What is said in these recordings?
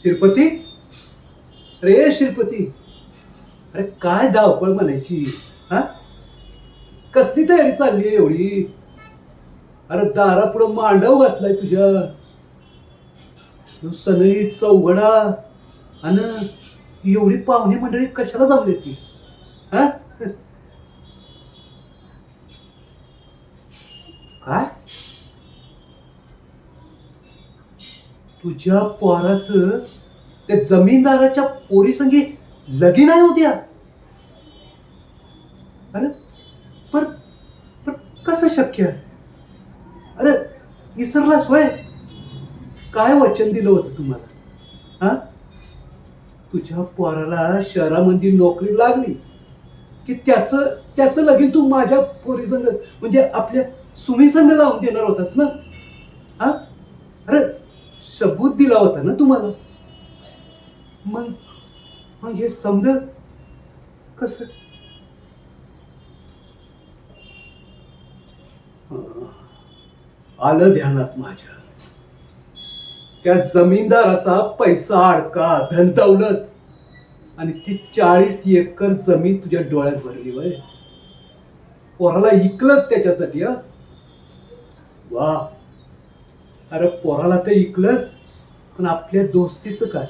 शिरपती, रे शिरपती, अरे काय धावपळ म्हणायची? हा, कसली तयारी चालली आहे एवढी? अरे दारापुढं मांडव घातलाय तुझ्या, सनई चौघडा, आणि एवढी पाहुणे मंडळी कशाला जमली ती? हा, काय तुझ्या पोराचं त्या जमीनदाराच्या पोरी संगी लगीन आहे उद्या? अरे पर पर कसं शक्य आहे? अरे विसरलास वय? काय वचन दिलं होतं तुम्हाला? हा, तुझ्या पोराला शहरामध्ये नोकरी लागली की त्याचं त्याचं लगीन तू माझ्या पोरी संग म्हणजे आपल्या सुमी संग लावून देणार होतास ना? हा, अरे सबूत दिला होता ना तुम्हाला. मग मग हे समज कसं? आलं ध्यानात माझ्या. त्या जमीनदाराचा पैसा अडका धन दौलत आणि ती 40 एकर जमीन तुझ्या डोळ्यात भरली वय. पोराला इकलंच त्याच्यासाठी. हा, वा, अरे पोराला ते इकलंस, पण आपल्या दोस्तीचं काय?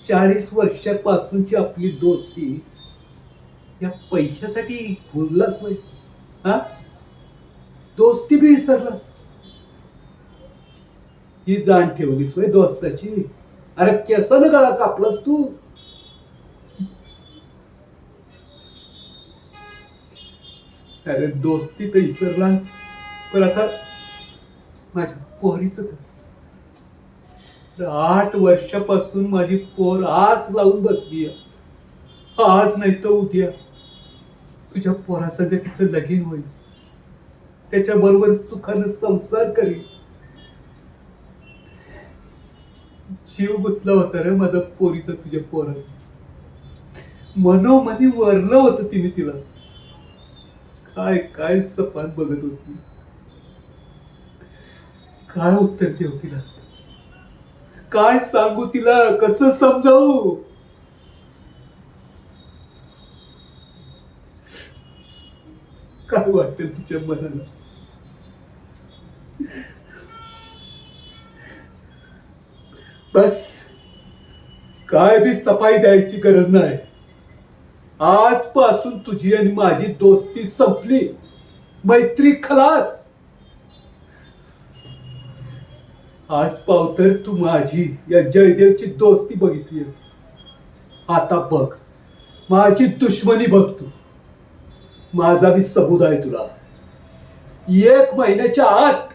40 वर्षापासूनची आपली दोस्ती या पैशासाठी भुललाच वय? हा, दोस्ती बी विसरलास? ही जाण ठेवलीस वय दोस्ताची? अरे केसानं गळा कापलास तू. अरे दोस्ती तर विसरलास, पण आता माझ्या पोरीचं काय? 8 वर्षापासून माझी पोर आस लावून बसली. आज नाही तर उद्या तुझ्या पोरासंग तिचं लगीन होईल, त्याच्या बरोबर सुखानं संसार करील. जीव गुतला होता रे माझा पोरीचं तुझ्या पोरात. मनोमनी वरलं होतं तिने तिला. काय काय सपान बघत होती. काय उत्तर देऊ तिला? काय सांगू तिला? कसं समजावू? काय वाटतं तुझ्या मनाला? बस, काय बी सफाई द्यायची गरज नाही. आजपासून तुझी आणि माझी दोस्ती संपली, मैत्री खलास. आज पावतर तू माझी या जयदेवची दोस्ती बघितलीस, आता बघ माझी दुश्मनी बघ तू. माझा बी सबूत आहे तुला. 1 महिन्याच्या आत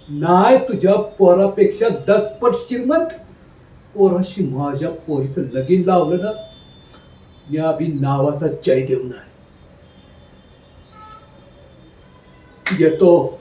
नाही तुझ्या पोरापेक्षा 10 पट श्रीमंत पोराशी माझ्या पोरीचं लगीन लावलं ना, या बी नावाचा जयदेव नाही. येतो.